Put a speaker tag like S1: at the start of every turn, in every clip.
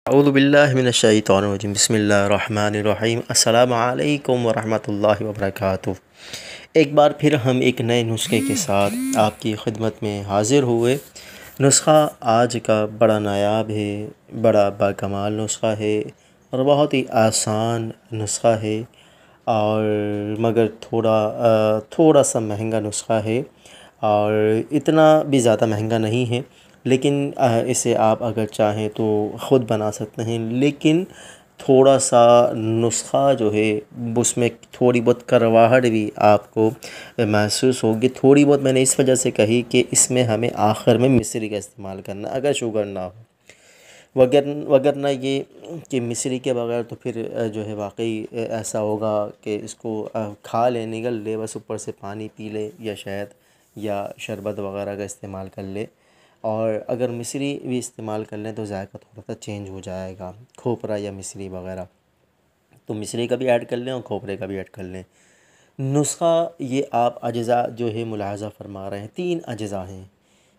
S1: औज़ु बिल्लाहि मिनश्शैतानिर्रजीम बिस्मिल्लाहिर्रहमानिर्रहीम अस्सलामु अलैकुम वरहमतुल्लाहि वबरकातुहू। एक बार फिर हम एक नए नुस्खे के साथ आपकी खिदमत में हाज़िर हुए। नुस्खा आज का बड़ा नायाब है, बड़ा बाकमाल नुस्खा है और बहुत ही आसान नुस्खा है और मगर थोड़ा सा महंगा नुस्खा है और इतना भी ज़्यादा महंगा नहीं है। लेकिन इसे आप अगर चाहें तो ख़ुद बना सकते हैं, लेकिन थोड़ा सा नुस्खा जो है उसमें थोड़ी बहुत करवाहट भी आपको महसूस होगी। थोड़ी बहुत मैंने इस वजह से कही कि इसमें हमें आखिर में मिश्री का इस्तेमाल करना अगर शुगर ना हो, वगरना ये कि मिश्री के बगैर तो फिर जो है वाकई ऐसा होगा कि इसको खा ले, निगल ले, बस ऊपर से पानी पी ले या शहद या शरबत वगैरह का इस्तेमाल कर ले। और अगर मिश्री भी इस्तेमाल कर लें तो जायका थोड़ा सा चेंज हो जाएगा, खोपरा या मिश्री वगैरह। तो मिश्री का भी ऐड कर लें और खोपरे का भी ऐड कर लें। नुस्खा ये आप अज्जा जो है मुलाहज़ा फरमा रहे हैं, 3 अज्जा हैं।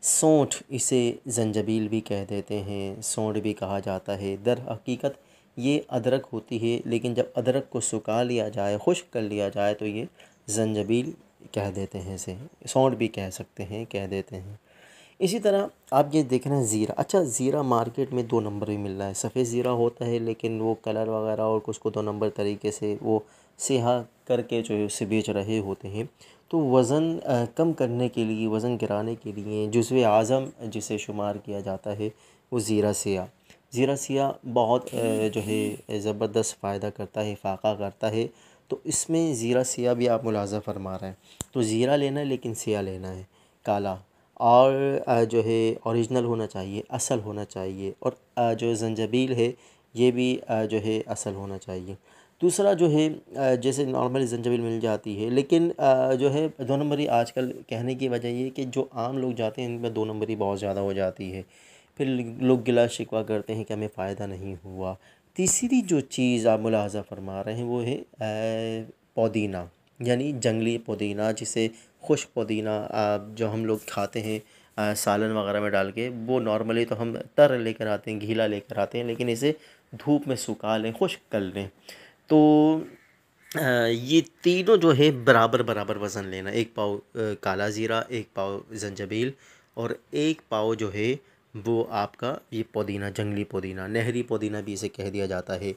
S1: सौंठ, इसे ज़ंजबील भी कह देते हैं, सौंठ भी कहा जाता है। दर हकीकत ये अदरक होती है, लेकिन जब अदरक को सुखा लिया जाए, खुश्क कर लिया जाए तो ये ज़ंजबील कह देते हैं, इसे सौंठ भी कह सकते हैं, कह देते हैं। इसी तरह आप ये देख रहे हैं ज़ीरा। अच्छा, ज़ीरा मार्केट में 2 नंबर भी मिल रहा है। सफ़ेद ज़ीरा होता है लेकिन वो कलर वगैरह और कुछ को 2 नंबर तरीके से वो सिहा करके जो है उसे बेच रहे होते हैं। तो वज़न कम करने के लिए, वज़न गिराने के लिए जुज़्वे आज़म जिसे शुमार किया जाता है वो ज़ीरा सिया बहुत जो है ज़बरदस्त फ़ायदा करता है, फ़ाक़ा करता है। तो इसमें ज़ीरा सिया भी आप मुलाज़ा फरमा रहे हैं। तो ज़ीरा लेना है लेकिन सिया लेना है, काला, और जो है ओरिजिनल होना चाहिए, असल होना चाहिए। और जो ज़ंजबील है ये भी जो है असल होना चाहिए। दूसरा जो है जैसे नॉर्मल ज़ंजबील मिल जाती है, लेकिन जो है 2 नंबरी आजकल कहने की वजह ये कि जो आम लोग जाते हैं इनमें 2 नंबरी बहुत ज़्यादा हो जाती है। फिर लोग गिला शिकवा करते हैं कि हमें फ़ायदा नहीं हुआ। तीसरी जो चीज़ आप मुलाहज़ा फरमा रहे हैं वो है पुदीना, यानी जंगली पुदीना, जिसे खुश्क पुदीना जो हम लोग खाते हैं सालन वगैरह में डाल के। वो नॉर्मली तो हम तर लेकर आते हैं, गीला लेकर आते हैं, लेकिन इसे धूप में सुखा लें, खुश्क कर लें। तो ये तीनों जो है बराबर बराबर वज़न लेना। 1 पाव काला ज़ीरा, 1 पाव ज़ंजबील और 1 पाव जो है वो आपका ये पुदीना, जंगली पुदीना, नहरी पुदीना भी इसे कह दिया जाता है।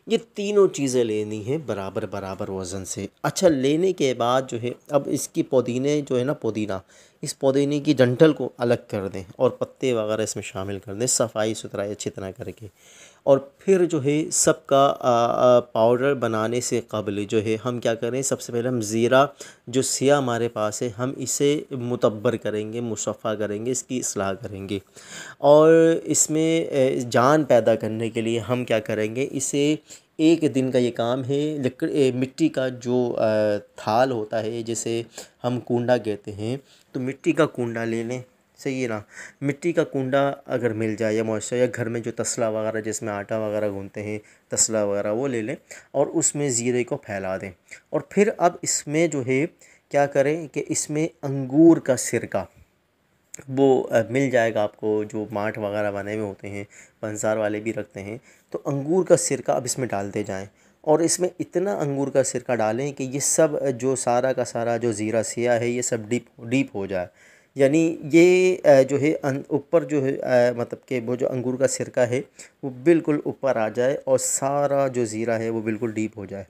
S1: ये तीनों चीज़ें लेनी है बराबर बराबर वज़न से। अच्छा, लेने के बाद जो है अब इसकी पुदीने जो है ना, पुदीना, इस पुदीने की डंठल को अलग कर दें और पत्ते वगैरह इसमें शामिल कर दें, सफाई सुथराई अच्छी तरह करके। और फिर जो है सबका पाउडर बनाने से क़ब्ल जो है हम क्या करें, सबसे पहले हम ज़ीरा जो सिया हमारे पास है हम इसे मुतब्बर करेंगे, मुसफ़्फ़ा करेंगे, इसकी इस्लाह करेंगे। और इसमें जान पैदा करने के लिए हम क्या करेंगे, इसे 1 दिन का ये काम है। मिट्टी का जो थाल होता है जिसे हम कूंडा कहते हैं, तो मिट्टी का कूंडा ले लें, सही है ना। मिट्टी का कूंडा अगर मिल जाए या मॉइस्चर, या घर में जो तसला वगैरह जिसमें आटा वगैरह गूँथते हैं, तसला वगैरह, वो ले लें और उसमें ज़ीरे को फैला दें। और फिर अब इसमें जो है क्या करें कि इसमें अंगूर का सिरका वो मिल जाएगा आपको, जो माठ वगैरह बने हुए होते हैं, पंसार वाले भी रखते हैं। तो अंगूर का सिरका अब इसमें डालते जाएं और इसमें इतना अंगूर का सिरका डालें कि ये सब जो सारा का सारा जो ज़ीरा सिया है ये सब डीप डीप हो जाए। यानी ये जो है ऊपर जो है मतलब कि वो जो अंगूर का सिरका है वो बिल्कुल ऊपर आ जाए और सारा जो ज़ीरा है वो बिल्कुल डीप हो जाए।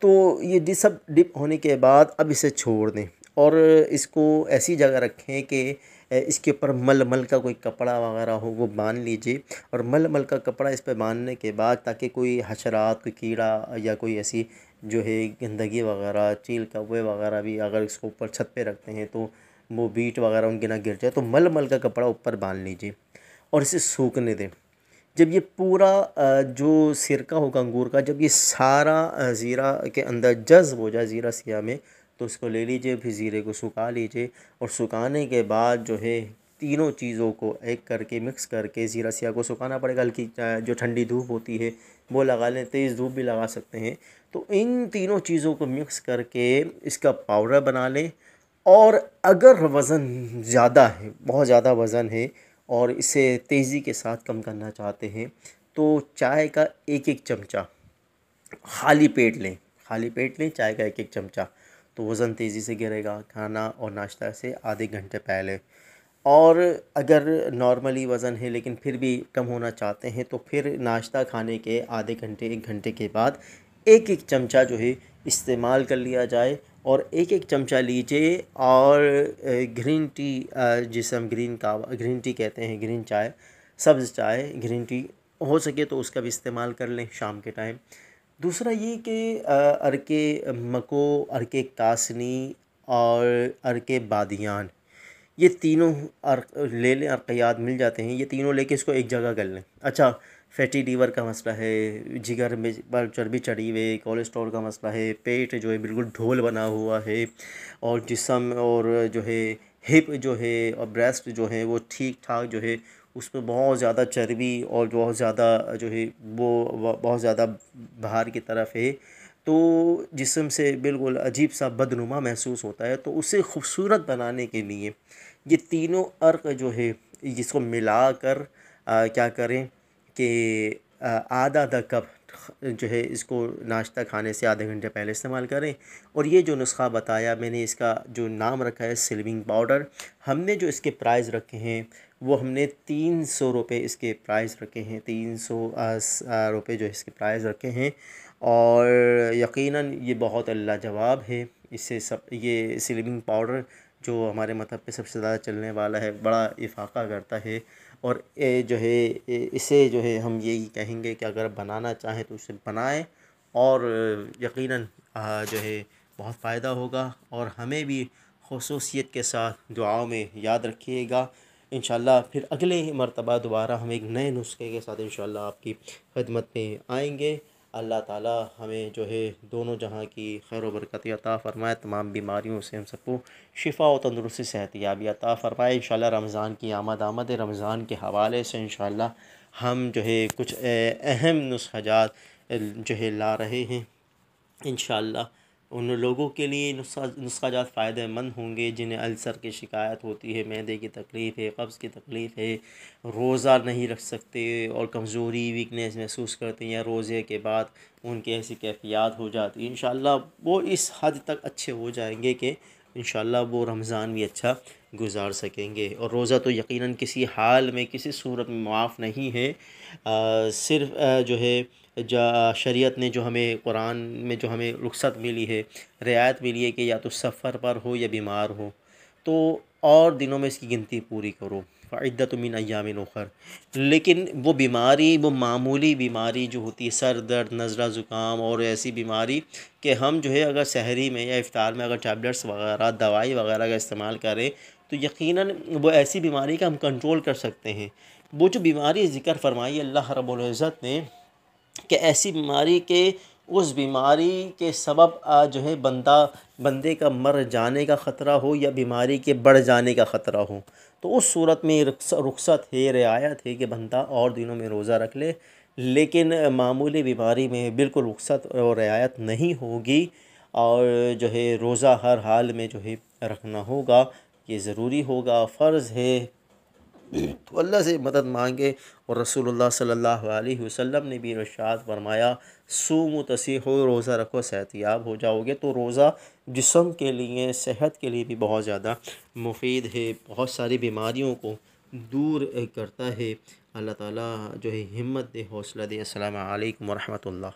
S1: तो ये सब डिप होने के बाद अब इसे छोड़ दें और इसको ऐसी जगह रखें कि इसके ऊपर मलमल का कोई कपड़ा वगैरह हो वो बांध लीजिए। और मलमल का कपड़ा इस पे बांधने के बाद, ताकि कोई हशरात, कोई कीड़ा या कोई ऐसी जो है गंदगी वगैरह, चील कौवे वगैरह भी अगर इसको ऊपर छत पे रखते हैं तो वो बीट वगैरह उनके ना गिर जाए, तो मलमल का कपड़ा ऊपर बांध लीजिए और इसे सूखने दें। जब ये पूरा जो सिरका होगा अंगूर का, जब ये सारा ज़ीरा के अंदर जज़्ब हो जाए, ज़ीरा सिया में, तो इसको ले लीजिए, फिर ज़ीरे को सुखा लीजिए। और सुखाने के बाद जो है तीनों चीज़ों को एक करके मिक्स करके, ज़ीरा सिया को सुखाना पड़ेगा, हल्की जो ठंडी धूप होती है वो लगा लें, तेज़ धूप भी लगा सकते हैं। तो इन तीनों चीज़ों को मिक्स करके इसका पाउडर बना लें। और अगर वज़न ज़्यादा है, बहुत ज़्यादा वज़न है और इसे तेज़ी के साथ कम करना चाहते हैं, तो चाय का एक एक चमचा खाली पेट लें, खाली पेट लें चाय का एक एक चमचा, तो वज़न तेज़ी से गिरेगा। खाना और नाश्ता से आधे घंटे पहले। और अगर नॉर्मली वज़न है लेकिन फिर भी कम होना चाहते हैं तो फिर नाश्ता खाने के आधे घंटे 1 घंटे के बाद एक एक चमचा जो है इस्तेमाल कर लिया जाए। और एक एक चमचा लीजिए। और ग्रीन टी, जिसे हम ग्रीन टी कहते हैं, ग्रीन चाय, सब्ज़ चाय, ग्रीन टी, हो सके तो उसका भी इस्तेमाल कर लें शाम के टाइम। दूसरा ये कि अरके मको, अरके कासनी और अरके बादियान, ये तीनों अर्क ले लें, अर्क़ियात मिल जाते हैं, ये तीनों लेके इसको एक जगह कर लें। अच्छा, फैटी लीवर का मसला है, जिगर में पर चर्बी चढ़ी हुई है, कोलेस्ट्रॉल का मसला है, पेट जो है बिल्कुल ढोल बना हुआ है, और जिस्म और जो है हिप जो है और ब्रेस्ट जो है वो ठीक ठाक जो है, उसमें बहुत ज़्यादा चर्बी और बहुत ज़्यादा जो है वो बहुत ज़्यादा बाहर की तरफ है, तो जिस्म से बिल्कुल अजीब सा बदनुमा महसूस होता है। तो उसे खूबसूरत बनाने के लिए ये तीनों अर्क जो है इसको मिलाकर क्या करें कि आधा आधा कप जो है इसको नाश्ता खाने से आधे घंटे पहले इस्तेमाल करें। और ये जो नुस्खा बताया मैंने, इसका जो नाम रखा है स्लिमिंग पाउडर, हमने जो इसके प्राइस रखे हैं वो हमने 300 रुपये इसके प्राइस रखे हैं, 300 रुपये जो इसके प्राइस रखे हैं। और यकीनन ये बहुत लाजवाब है। इससे सब ये स्लिमिंग पाउडर जो हमारे मज़हब पे सबसे ज़्यादा चलने वाला है, बड़ा इफ़ाक़ा करता है। और जो है इसे जो है हम यही कहेंगे कि अगर बनाना चाहें तो उसे बनाएं, और यकीनन जो है बहुत फ़ायदा होगा। और हमें भी ख़ुसूसियत के साथ दुआओं में याद रखिएगा। इंशाअल्लाह फिर अगले मर्तबा दोबारा हम एक नए नुस्खे के साथ इंशाअल्लाह आपकी खिदमत में आएंगे। अल्लाह ताला हमें जो है दोनों जहां की खैर व बरकत अता फ़रमाए, तमाम बीमारियों से हम सबको शिफ़ा और तंदुरुस्ती सेहतयाबी अता फ़रमाए। इंशाअल्लाह रमज़ान की आमद रमज़ान के हवाले से इंशाअल्लाह हम जो है कुछ अहम नुस्ख़ाजात जो है ला रहे हैं। इंशाअल्लाह उन लोगों के लिए नुस्ख़ाजात फ़ायदेमंद होंगे जिन्हें अल्सर की शिकायत होती है, मैदे की तकलीफ़ है, कब्ज़ की तकलीफ़ है, रोज़ा नहीं रख सकते और कमज़ोरी वीकनेस महसूस करते हैं, या रोज़े के बाद उनकी ऐसी कैफ़ियत हो जाती है। इंशाअल्लाह वो इस हद तक अच्छे हो जाएंगे कि इंशाअल्लाह वो रमज़ान भी अच्छा गुजार सकेंगे। और रोज़ा तो यकीनन किसी हाल में किसी सूरत में माफ़ नहीं है। सिर्फ़ जो है शरीयत ने जो हमें कुरान में जो हमें रुख़्सत मिली है, रियायत मिली है कि या तो सफ़र पर हो या बीमार हो, तो और दिनों में इसकी गिनती पूरी करो, फ़इद्दतुम मिन अय्यामिन उख़र। लेकिन वो बीमारी, वो मामूली बीमारी जो होती है, सर दर्द, नज़ला, ज़ुकाम और ऐसी बीमारी कि हम जो है अगर सहरी में या इफ़्तार में अगर टैबलेट्स वग़ैरह, दवाई वग़ैरह का इस्तेमाल करें तो यकीनन वो ऐसी बीमारी का हम कंट्रोल कर सकते हैं। वो जो बीमारी ज़िक्र फ़रमाई अल्लाह रब्बुल इज़्ज़त ने कि ऐसी बीमारी के उस बीमारी के सबब जो है बंदे का मर जाने का ख़तरा हो या बीमारी के बढ़ जाने का ख़तरा हो, तो उस सूरत में रुख़सत है, रियायत है कि बंदा और दिनों में रोज़ा रख ले। लेकिन मामूली बीमारी में बिल्कुल रुख़सत और रियायत नहीं होगी, और जो है रोज़ा हर हाल में जो है रखना होगा, ये ज़रूरी होगा, फ़र्ज़ है। तो अल्लाह से मदद मांगे। और रसूलुल्लाह सल्लल्लाहु अलैहि वसल्लम ने भी इरशाद फरमाया, सूमु तसीहु, रोज़ा रखो सेहतयाब हो जाओगे। तो रोज़ा जिस्म के लिए, सेहत के लिए भी बहुत ज़्यादा मुफीद है, बहुत सारी बीमारियों को दूर करता है। अल्लाह ताला जो है हिम्मत दे, हौसला दे। अस्सलामु अलैकुम व रहमतुल्लाह।